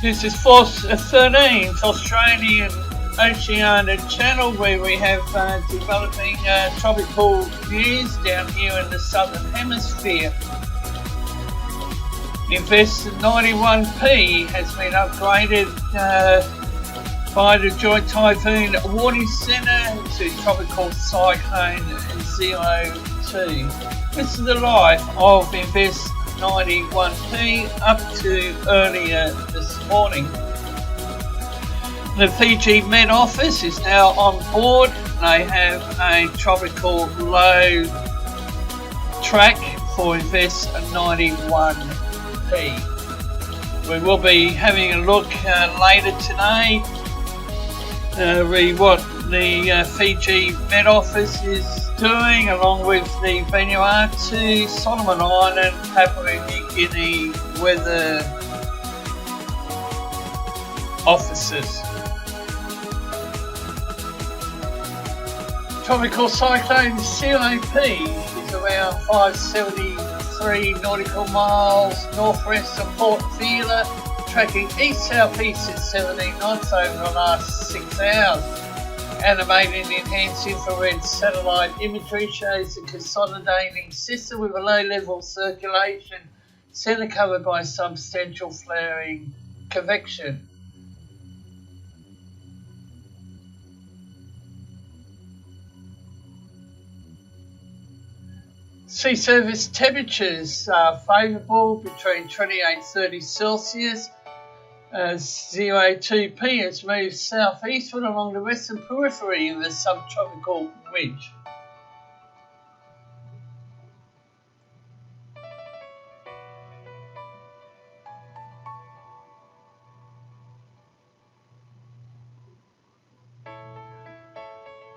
This is Force 13th Australian Oceania Channel, where we have developing tropical news down here in the Southern Hemisphere. Invest 91p has been upgraded by the Joint Typhoon Warning Centre to Tropical Cyclone 02. This is the life of Invest 91p up to earlier this morning. The Fiji Met Office is now on board. They have a tropical low track for Invest 91p. We will be having a look later today what the Fiji Met Office is doing, along with the Vanuatu, Solomon Island, Papua New Guinea weather officers. Tropical Cyclone COP is around 573 nautical miles northwest of Port Vila, tracking east-southeast at 17 knots over the last 6 hours. Animated enhanced infrared satellite imagery shows a consolidating system with a low-level circulation centre covered by substantial flaring convection. Sea surface temperatures are favourable between 28 and 30 Celsius. 02p has moved southeastward along the western periphery of the subtropical ridge.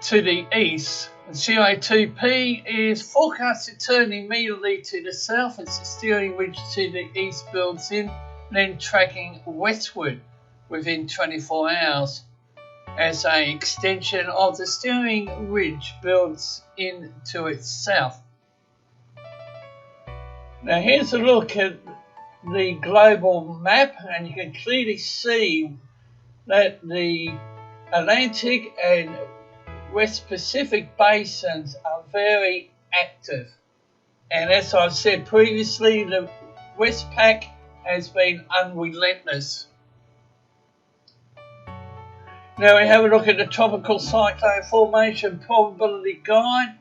To the east, CO2p is forecast to turn immediately to the south as the steering ridge to the east builds in, then tracking westward within 24 hours as an extension of the steering ridge builds into its south. Now here's a look at the global map, and you can clearly see that the Atlantic and West Pacific basins are very active, and as I've said previously, the Westpac has been unrelentless. Now we have a look at the tropical cyclone formation probability guide.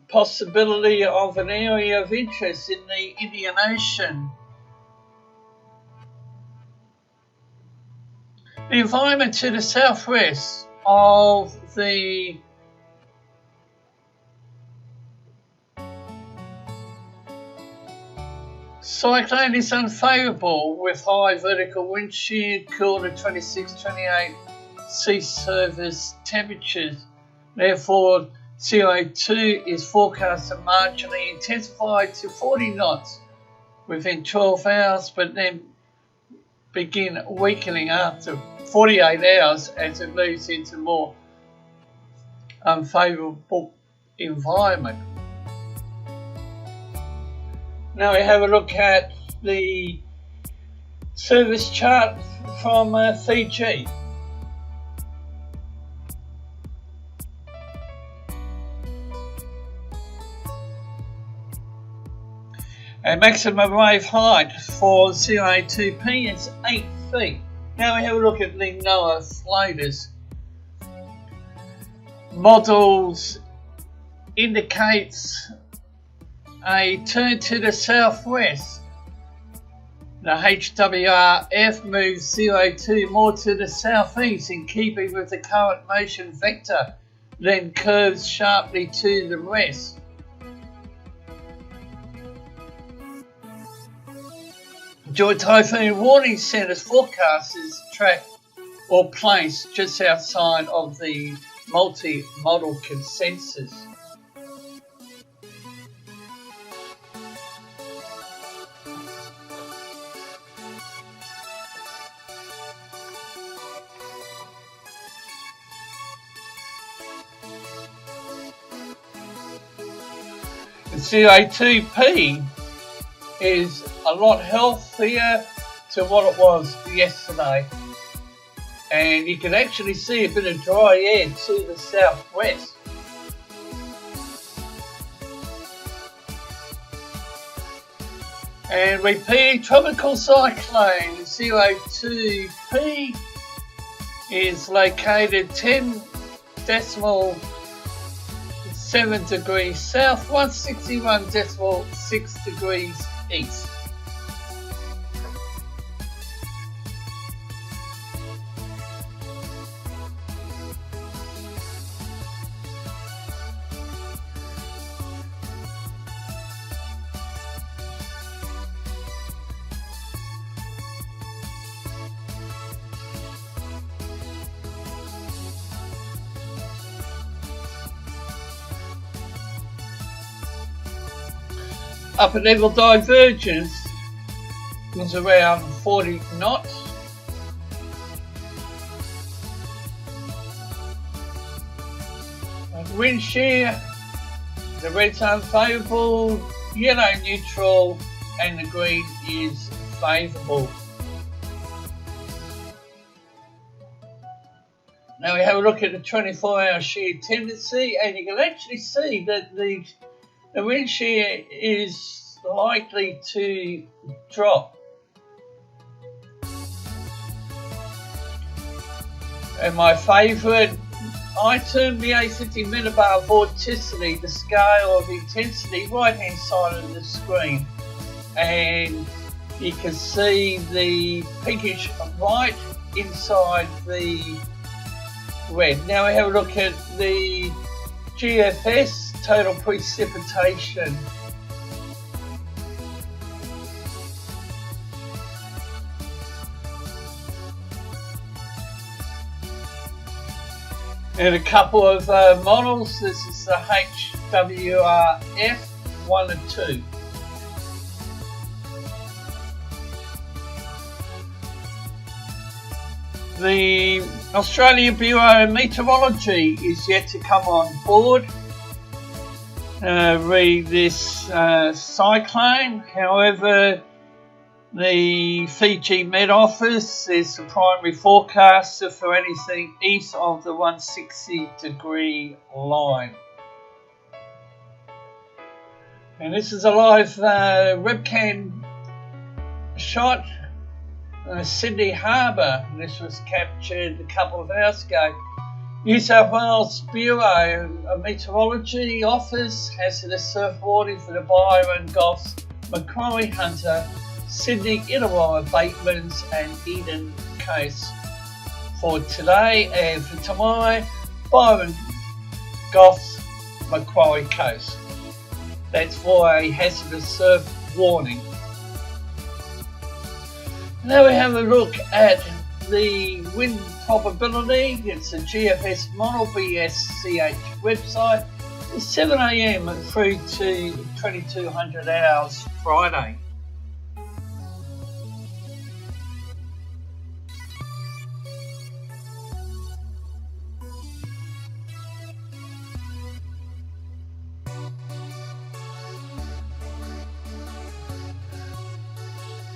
Possibility of an area of interest in the Indian Ocean. The environment to the southwest of the cyclone is unfavourable, with high vertical wind shear, cool to 26-28 sea surface temperatures. Therefore, CO2 is forecast to marginally intensify to 40 knots within 12 hours, but then begin weakening after 48 hours as it moves into more unfavourable environment. Now we have a look at the service chart from Fiji. A maximum wave height for CO2p is 8 feet. Now we have a look at the NOAA floaters. Models indicates a turn to the southwest. The HWRF moves CO2 more to the southeast in keeping with the current motion vector, then curves sharply to the west. Joint Typhoon Warning Centre's forecast is tracked or placed just outside of the multi-model consensus. The CO2p is a lot healthier to what it was yesterday. And you can actually see a bit of dry air to the southwest. And repeat, tropical cyclone 02P is located 10.7 degrees south, 161.6 degrees east. Upper level divergence was around 40 knots. Wind shear, the red's unfavourable, yellow neutral, and the green is favourable. Now we have a look at the 24-hour shear tendency, and you can actually see that the wind shear is likely to drop. And my favourite item, the A50 millibar vorticity, the scale of intensity, right hand side of the screen. And you can see the pinkish white inside the red. Now we have a look at the GFS, total precipitation. And a couple of models. This is the HWRF 1 and 2. The Australian Bureau of Meteorology is yet to come on board. Read this cyclone. However, the Fiji Met Office is the primary forecaster for anything east of the 160 degree line. And this is a live webcam shot. Sydney Harbour. This was captured a couple of hours ago. New South Wales Bureau of Meteorology Office hazardous surf warning for the Byron, Goss, Macquarie, Hunter, Sydney, Illawarra, Batemans and Eden Coast for today, and for tomorrow, Byron, Goss, Macquarie Coast. That's for a hazardous surf warning. Now we have a look at the wind probability. It's a GFS model, BSCH website. It's 7 AM through to 2200 hours Friday.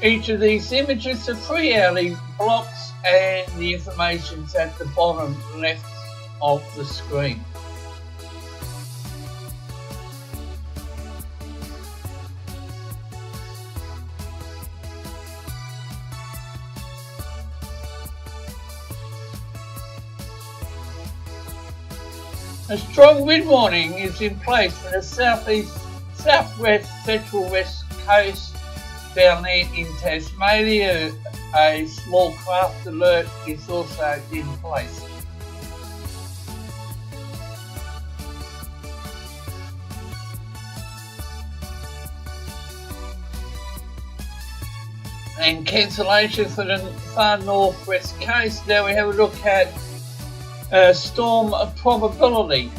Each of these images are 3 hourly blocks, and the information's at the bottom left of the screen. A strong wind warning is in place for the southeast, southwest, central west coast. Down there in Tasmania, a small craft alert is also in place. And cancellation for the far northwest coast. Now we have a look at storm probability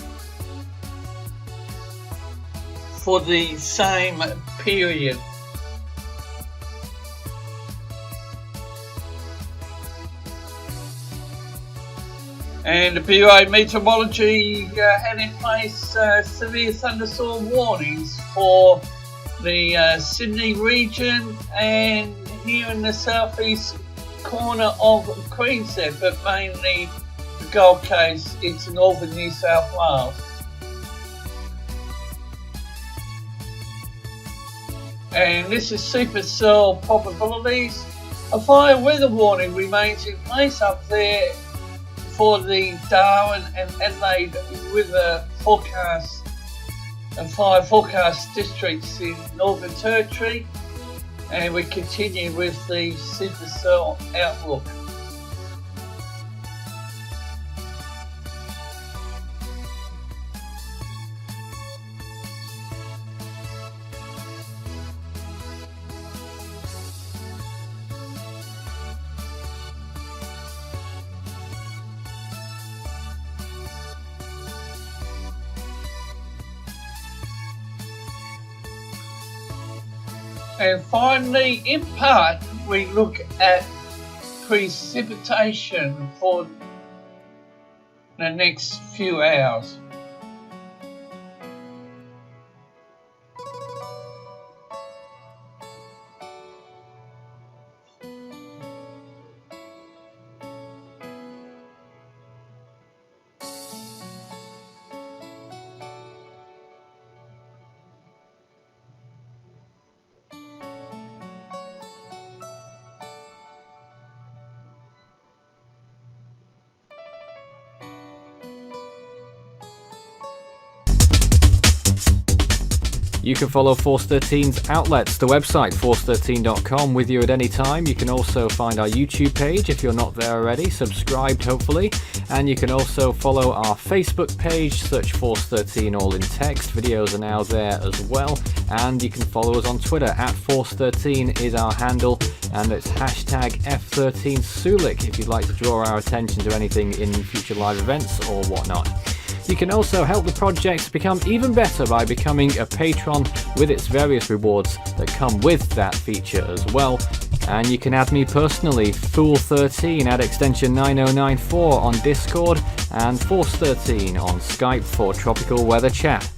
for the same period. And the Bureau of Meteorology had in place severe thunderstorm warnings for the Sydney region and here in the southeast corner of Queensland, but mainly the Gold Coast into northern New South Wales. And this is supercell probabilities. A fire weather warning remains in place up there for the Darwin and Adelaide weather forecast and fire forecast districts in Northern Territory. And we continue with the supercell outlook. And finally, in part, we look at precipitation for the next few hours. You can follow Force 13's outlets, the website force13.com, with you at any time. You can also find our YouTube page if you're not there already, subscribed hopefully, and you can also follow our Facebook page, search Force 13 all in text. Videos are now there as well, and you can follow us on Twitter at Force 13 is our handle, and it's hashtag F13Sulik if you'd like to draw our attention to anything in future live events or whatnot. You can also help the project become even better by becoming a patron with its various rewards that come with that feature as well. And you can add me personally, Fool13 at extension 9094 on Discord, and Force13 on Skype for tropical weather chat.